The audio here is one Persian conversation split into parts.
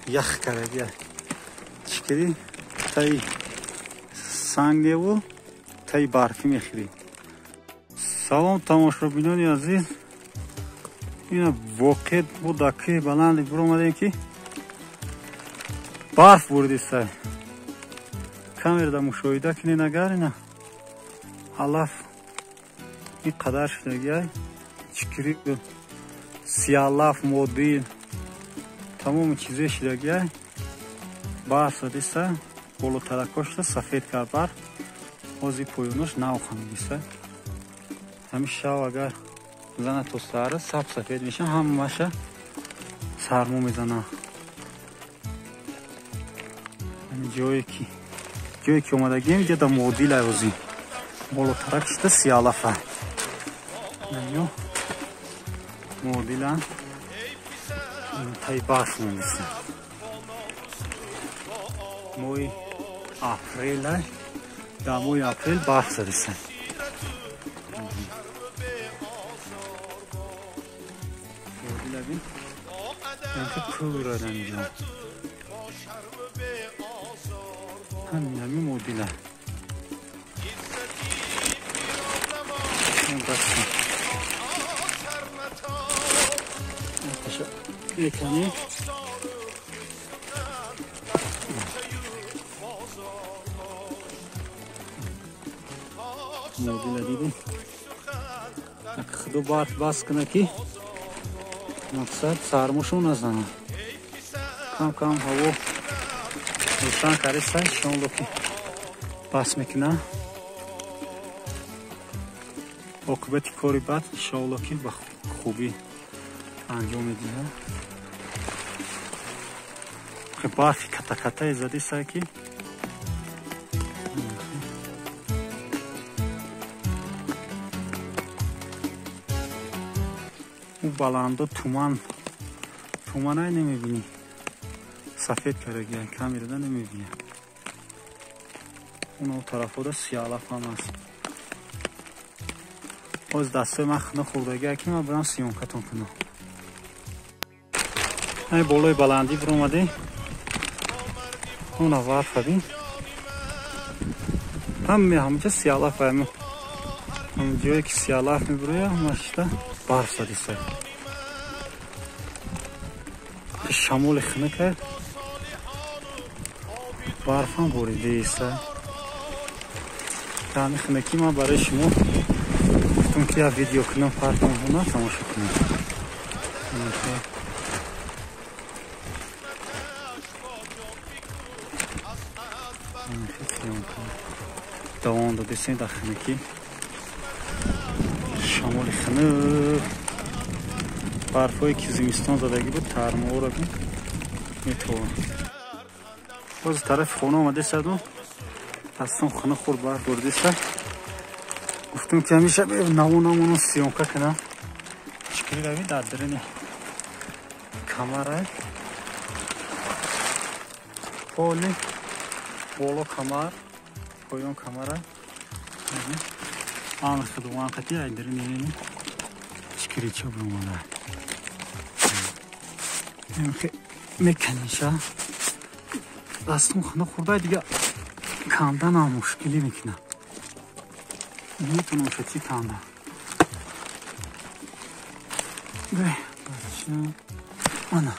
یخ کرده چکری تای سنگ و تای برفی میخوری. سلام تماشابینان عزیز، این واقع بود که بلند برو اومدیم که برف بردی سای کامر دا مشاهده کنی نگاری نه حلاف این قدر شده چکری سیالاف مودیل تمام چیزی شده برف زدی سای بولو ترکاشته سفید کرد برف اوزی پویونش نو خمیدی سای همین شو اگر زنه تو سره سب سفید میشه همشه سرمو میزنه. جایی که اومدگیم اینجا دا مودیل اوزی بولو ترکشته سیالافه نمیو مودیل هم تای باش میمیسه موی اپریل های دا موی اپریل باش زدیسه مودیل بین اینکه پورا دنجا همین مودیل ها یکنی مودیل دیدیم خدو باز کنه که مقصد سرموشو نزنه کم کم هوا روشن کرده سای شاملو که بس میکنه عاقبت کاری بعد انشاءالله که با خوبی انجام میدیم. برفی کتا کتا زدی سای که اون بلنده تومان های نمیبینی سفید کرده کامیره دا نمیبینی اون طرف دا سیالاف هم هست باز دسته من نخوردگی که من برام سیونکتون کنم. این بالای بلندی برو اومده اون ورف بین همینجا سیالاف همین جایی که سیالاف میبروی همشتا برف زدی سای شمول خنه کرد برف هم بریده ایسته همین خنکی من برای شما گفتم که ویدیو کنم پرتم هونه تماشا کنم دوان داده سین در خنکی شمال خنه برف هایی که زمستان زدگی بود ترمه را بین میتوان باز طرف خونه آمده سردم هستم خانه خور برف برده سر گفتم که همیشه به نمونمونو سیونکه کنم چکری روی در درنی کمره پولی بولو کمر پویون کمره آن خدوان قطعی ای درنی چکری چه برمانه میکنیشه دستم خانه خورده دیگه کندن هم مشکلی میکنه میتونم شدی کندن به انا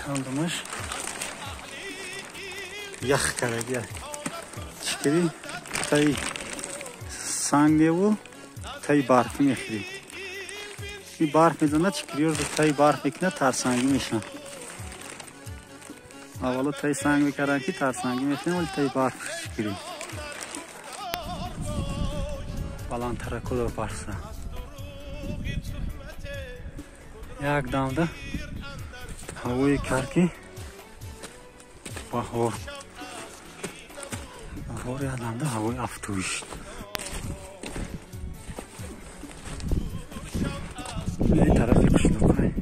کندمش یخ کرده چکری تای سنگ و تای برفی میخوری این برف میزنه چکری رو تای برف میکنه ترسنگی میشن اولا تای سنگ میکردن که ترسنگی میشن ولی تای برف چکری بلند ترکو دار برسه یک دم هوای کرکی بهار یادم ده هوای افتوش این طرفی کشنو کنی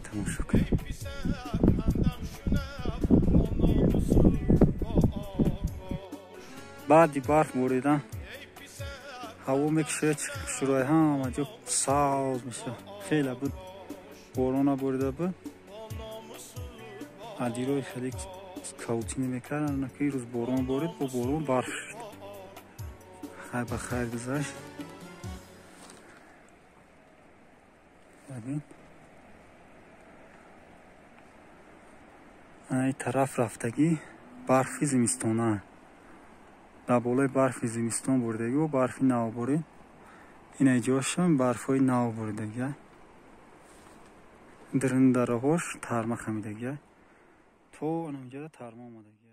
تماشا کنی بعدی برف بریدن هوا میکشه شروع هم جو ساز میشه خیلی بود بارون برده بود ادیروی خیلی کاوتی نمیکردن که روز بارون بارید با بارون برف شد خیر بخیر گذشت ببین این طرف رفتگی برفی زمستانه در بالای برفی زمستان بردگی و برفی نو برید این ایجاشم برفای نو بردگی درن درهاش ترمه خمیدگی تو اونجا ترمه آمدگی